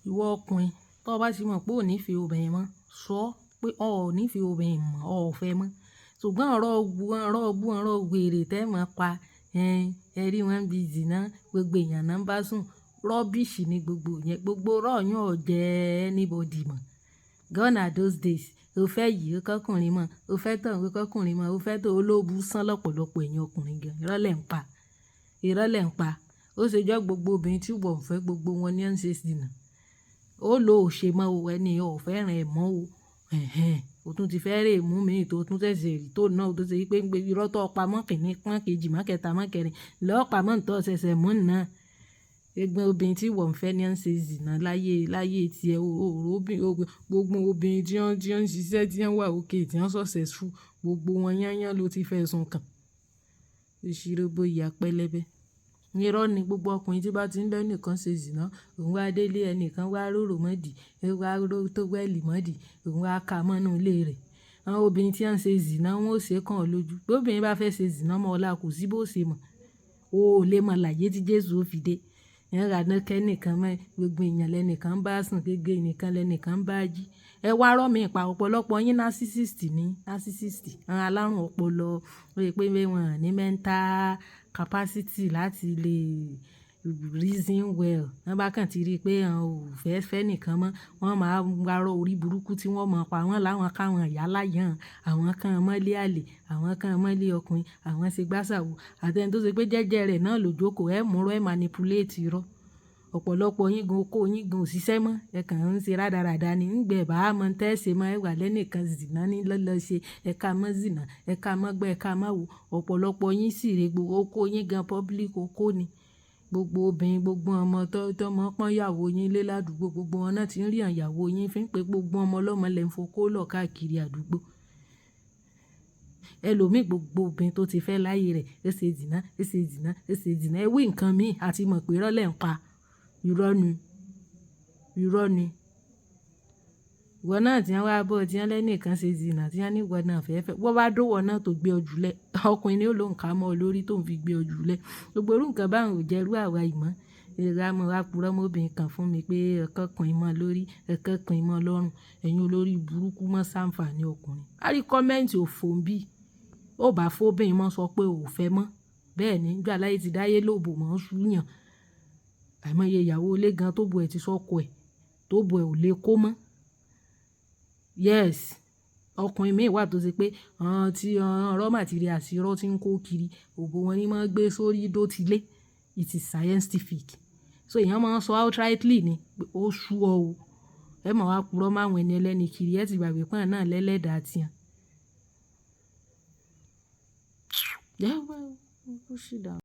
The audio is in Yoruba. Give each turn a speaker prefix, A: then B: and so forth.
A: ìwọ ọkùnrin tó bá ti mọ̀ pé ò ní fẹ́ obìnrin mọ́ sọ pé ò ní fẹ́ obìnrin mọ́ ò fẹ́ mọ́ ṣùgbọ́n ọ̀rọ̀ wèrè tẹ́ mọ̀ pa ẹ rí wọn bí zìnà gbogbo èèyàn náà ń bá sùn rọ́bìṣì ni gbogbo yẹn gbogbo rọ́ọ̀yàn ò jẹ́ anybody mọ́ gone are those days o fẹ́ yìí o kọkùnrin mọ́ o fẹ́ tọ̀ o kọkùnrin mọ́ o fẹ́ tọ̀ olóòbù sán lọ́pọ̀lọpọ̀ èèyàn ọkùnrin gan ìrọ́lẹ̀ ń pa ó ṣe jọ́ gbogbo obìnrin tí wọ́n fẹ́ gbogbo wọn ní ọ́n ṣe zìnà ó lo òṣè mọ́ o ẹni ò fẹ́ràn ẹ̀ mọ́ o o tún ti fẹ́ rè mú mi tó tún ṣẹ̀ṣẹ̀ rí tó náà o tó ṣe pé ń gbé irọ́ tó pa mọ́ kìíní pọ́n kejì mọ́ kẹta mọ́ kẹrin lọ́ọ́ pa mọ́ nítorí ṣẹ̀ṣẹ̀ mú náà ẹgbẹ́ obìnrin tí wọ́n fẹ́ ní ọ́n ṣe zìnà láyé tiẹ̀ gbogbo obìnrin tí wọ́n ń ṣiṣẹ́ tí wọ́n wà òkè tí wọ́n successful gbogbo wọn yányán ló ti fẹ́ sùn kàn ìṣirò bóyá pẹlẹbẹ irọ́ ni gbogbo ọkùnrin tí bá ti ń bẹ́ nìkan ṣe zìnà òun wá délé ẹnìkan wá róró mọ́dì wá ró tó wẹ́ẹ̀lì mọ́dì òun wá ka mọ́nú ilé rẹ̀ àwọn obìnrin tí wọ́n ń ṣe zìnà wọn ò ṣe kàn lójú bí obìnrin bá fẹ́ ṣe zìnà mọ́ ọlá kò sí bó ṣe mọ̀ o ò lè mọ̀ láyé tí Jésù ó fi dé ẹ̀rọ àdánkẹ́ nìkan mọ́ gbogbo èèyàn lẹ́nìkan bá sùn gbogbo ènìkan lẹ́nìkan bá jí ẹ wá rọ́ mi pa ọ̀pọ̀lọpọ̀ yín narcissist àwọn alárùn ọpọlọ ó yẹ pé wọn ní mental capacity láti lè reason well wọ́n bá kàn ti rí i pé àwọn ò fẹ́ nìkan mọ́ wọ́n máa wá rọ orí burúkú tí wọ́n mọ̀ pa wọ́n láwọn káwọn ìyá láyàn àwọn kan mọ́lé àlè àwọn kan mọ́lé ọkùnrin àwọn ṣe gbàsàwò àtẹni tó ṣe pé jẹ́jẹ́ rẹ̀ náà ló jókòó ẹ̀ múrọ́ ẹ̀ manipulate irọ́ ọ̀pọ̀lọpọ̀ yín gan okó yín gan òṣìṣẹ́ mọ́ ẹ kàn ń ṣe rádaràda ni ńgbẹ́ bá a mọ tẹ́sẹ̀ mọ́ ẹ wà lẹ́nìkan zìnà ní lọ́lọ́ ṣe ẹ̀ka mọ́ zìnà ẹ̀ka mọ́ gbẹ́ ẹ̀ka mọ́ wò ọ̀pọ̀lọpọ̀ yín sì rè gbogbo okó yín gan public okó ni gbogbo obìnrin gbogbo ọmọ tọ́mọ pọ́n yàwó yín lé ládùúgbò gbogbo wọn náà ti ń rí àyàwó yín fi ń pe gbogbo ọmọ ọlọ́mọ lẹ́ ń fokó lọ káàkiri àdúgbò ẹlòmíì gbogbo obìnrin tó ti fẹ́ láyé rẹ̀ ẹ ṣe zìnà ẹ wí nǹkan míì àti mọ̀ pé rọ́lẹ̀ ń pa irọ́ ni ìwọ náà tí wọ́n wá bọ̀ tí wọ́n lẹ́nìkan ṣe zìnà tí wọ́n ní ìwọ náà fẹ́ẹ́ wọ́n bá dówọ̀ náà tó gbé ọjù lẹ̀ ọkùnrin ni ó ló ń ka mọ́ ọ lórí tó ń fi gbé ọjù lẹ̀ gbogbo orú nǹkan báwọn ò jẹ́rú àwa ìmọ̀ ìrora mọ́ wá purọ́ mọ́bìnrin kan fún mi pé ẹ̀kọ́kùnrin mọ́ lórí ẹ̀kọ́kùnrin mọ́ lọ́rùn ẹ̀yin olórí burúkú mọ́ sáǹfààní ọkùnrin a rí kọ́mẹ́ǹtì òfò ń bí ó bá fóbìnrin mọ́ sọ pé ò fẹ́ mọ́ bẹ́ẹ̀ ni nígbà láyé ti dáyé lóbò mọ́ ṣúyàn àìmọye ìyàwó ilé gan tó bu ẹ̀ ti sọ́kọ ẹ̀ tó bu ẹ̀ ò lè kó mọ́ yes ọkùnrin míì wà tó ṣe pé tí raw material àti irọ́ tí ń kó kiri ògo wọn ni máa gbé sórí dótílé it is scientific so èèyàn máa ń sọ outrightly ni pé ó sú ọ o ẹ mọ̀ wá purọ́ máwọn ẹni ẹlẹ́ni kiri ẹ ti gbàgbé pọ́n náà lẹ́lẹ́dàá tiẹ̀. Yeah, well, push it down.